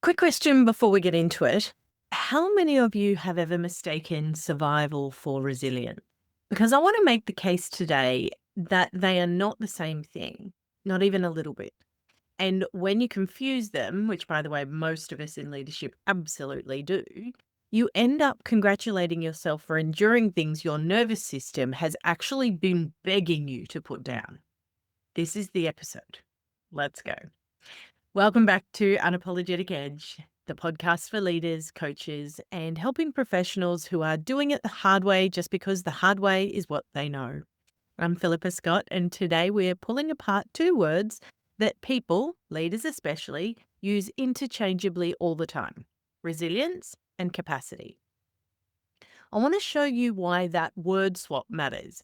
Quick question before we get into it. How many of you have ever mistaken survival for resilience? Because I want to make the case today that they are not the same thing, not even a little bit. And when you confuse them, which by the way, most of us in leadership absolutely do, you end up congratulating yourself for enduring things your nervous system has actually been begging you to put down. This is the episode. Let's go. Welcome back to Unapologetic Edge, the podcast for leaders, coaches, and helping professionals who are doing it the hard way just because the hard way is what they know. I'm Philippa Scott, and today we're pulling apart two words that people, leaders especially, use interchangeably all the time: resilience and capacity. I want to show you why that word swap matters.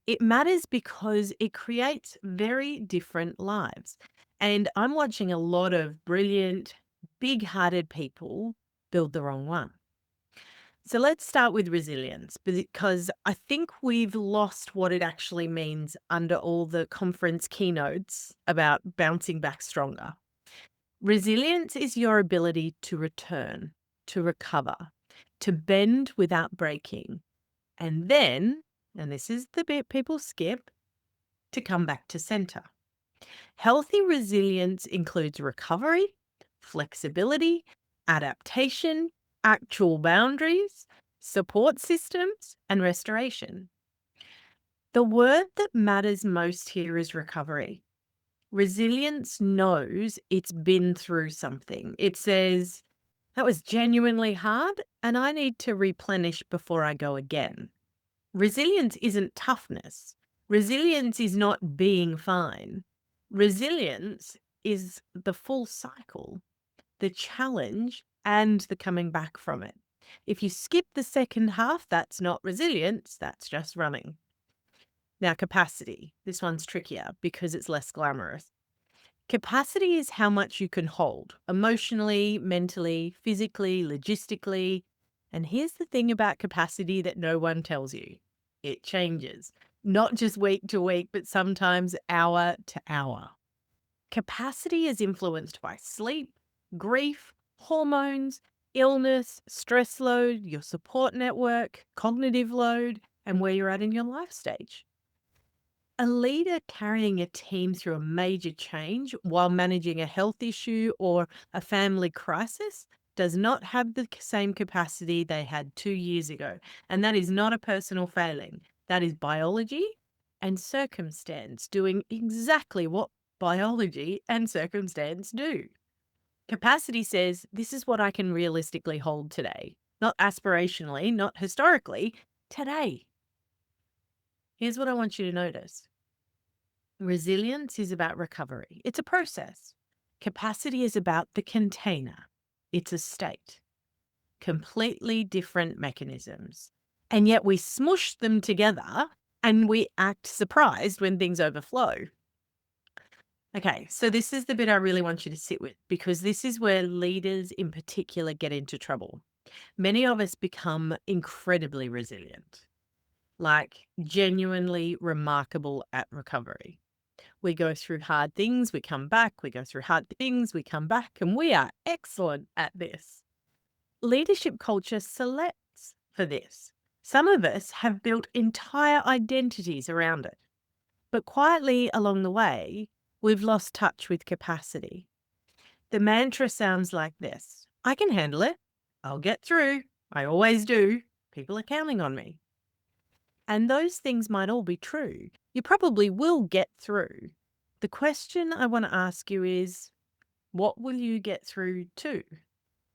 It matters because it creates very different lives. And I'm watching a lot of brilliant, big hearted people build the wrong one. So let's start with resilience because I think we've lost what it actually means under all the conference keynotes about bouncing back stronger. Resilience is your ability to return, to recover, to bend without breaking, and then, and this is the bit people skip, to come back to center. Healthy resilience includes recovery, flexibility, adaptation, actual boundaries, support systems, and restoration. The word that matters most here is recovery. Resilience knows it's been through something. It says, that was genuinely hard, and I need to replenish before I go again. Resilience isn't toughness. Resilience is not being fine. Resilience is the full cycle, the challenge, and the coming back from it. If you skip the second half, that's not resilience, that's just running. Now, capacity. This one's trickier because it's less glamorous. Capacity is how much you can hold emotionally, mentally, physically, logistically. And here's the thing about capacity that no one tells you: it changes, not just week to week, but sometimes hour to hour. Capacity is influenced by sleep, grief, hormones, illness, stress load, your support network, cognitive load, and where you're at in your life stage. A leader carrying a team through a major change while managing a health issue or a family crisis does not have the same capacity they had 2 years ago. And that is not a personal failing. That is biology and circumstance doing exactly what biology and circumstance do. Capacity says, this is what I can realistically hold today, not aspirationally, not historically, today. Here's what I want you to notice. Resilience is about recovery. It's a process. Capacity is about the container. It's a state. Completely different mechanisms. And yet we smush them together and we act surprised when things overflow. Okay, so this is the bit I really want you to sit with, because this is where leaders in particular get into trouble. Many of us become incredibly resilient, like genuinely remarkable at recovery. We go through hard things, we come back, we go through hard things, we come back, and we are excellent at this. Leadership culture selects for this. Some of us have built entire identities around it. But quietly along the way, we've lost touch with capacity. The mantra sounds like this: I can handle it. I'll get through. I always do. People are counting on me. And those things might all be true. You probably will get through. The question I want to ask you is, what will you get through to?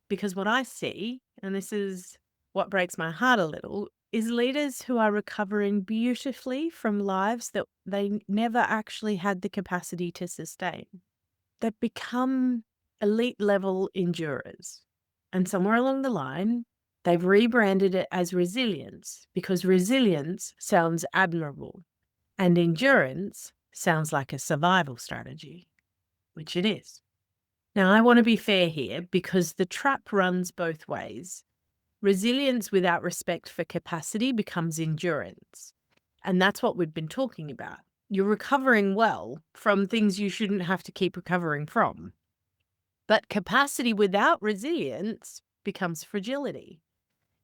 Because what I see, and this is what breaks my heart a little, is leaders who are recovering beautifully from lives that they never actually had the capacity to sustain, that become elite level endurers. And somewhere along the line, they've rebranded it as resilience because resilience sounds admirable and endurance sounds like a survival strategy, which it is. Now, I want to be fair here because the trap runs both ways. Resilience without respect for capacity becomes endurance. And that's what we've been talking about. You're recovering well from things you shouldn't have to keep recovering from. But capacity without resilience becomes fragility.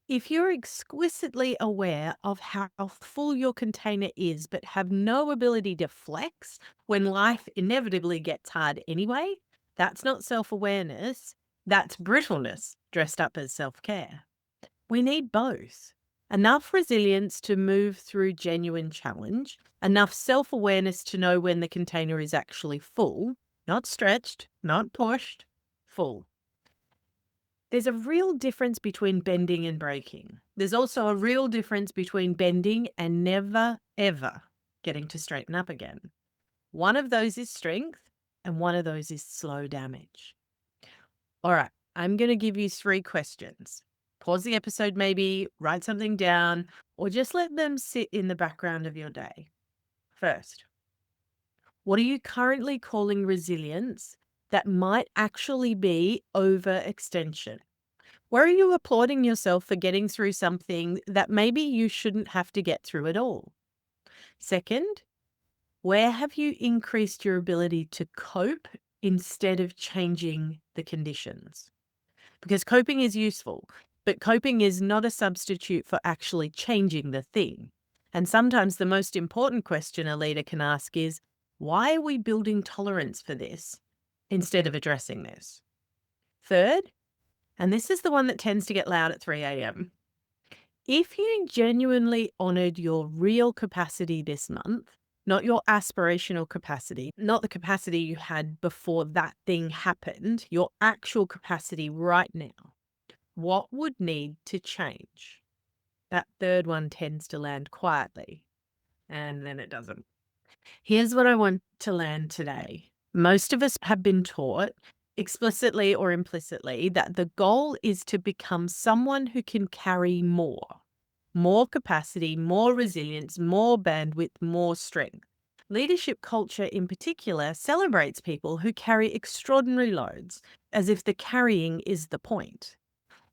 If you're exquisitely aware of how full your container is, but have no ability to flex when life inevitably gets hard anyway, that's not self awareness. That's brittleness dressed up as self care. We need both. Enough resilience to move through genuine challenge, enough self awareness to know when the container is actually full, not stretched, not pushed, full. There's a real difference between bending and breaking. There's also a real difference between bending and never, ever getting to straighten up again. One of those is strength, and one of those is slow damage. All right, I'm going to give you 3 questions. Pause the episode, maybe write something down, or just let them sit in the background of your day. First, what are you currently calling resilience that might actually be overextension? Where are you applauding yourself for getting through something that maybe you shouldn't have to get through at all? Second, where have you increased your ability to cope instead of changing the conditions? Because coping is useful, but coping is not a substitute for actually changing the thing. And sometimes the most important question a leader can ask is, why are we building tolerance for this instead of addressing this? Third, and this is the one that tends to get loud at 3 a.m. If you genuinely honored your real capacity this month, not your aspirational capacity, not the capacity you had before that thing happened, your actual capacity right now, what would need to change? That third one tends to land quietly, and then it doesn't. Here's what I want to land today. Most of us have been taught, explicitly or implicitly, that the goal is to become someone who can carry more capacity, more resilience, more bandwidth, more strength. Leadership culture in particular celebrates people who carry extraordinary loads, as if the carrying is the point.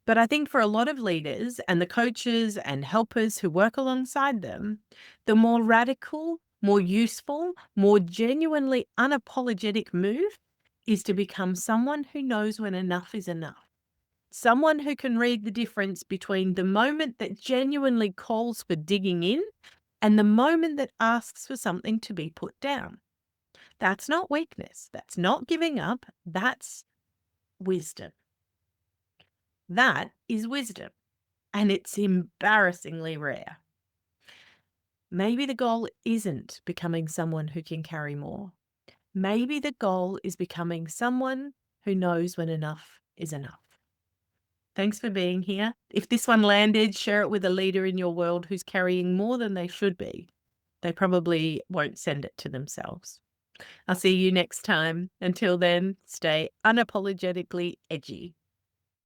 But I think for a lot of leaders and the coaches and helpers who work alongside them, the more radical, more useful, more genuinely unapologetic move is to become someone who knows when enough is enough. Someone who can read the difference between the moment that genuinely calls for digging in and the moment that asks for something to be put down. That's not weakness. That's not giving up. That's wisdom. That is wisdom. And it's embarrassingly rare. Maybe the goal isn't becoming someone who can carry more. Maybe the goal is becoming someone who knows when enough is enough. Thanks for being here. If this one landed, share it with a leader in your world who's carrying more than they should be. They probably won't send it to themselves. I'll see you next time. Until then, stay unapologetically edgy.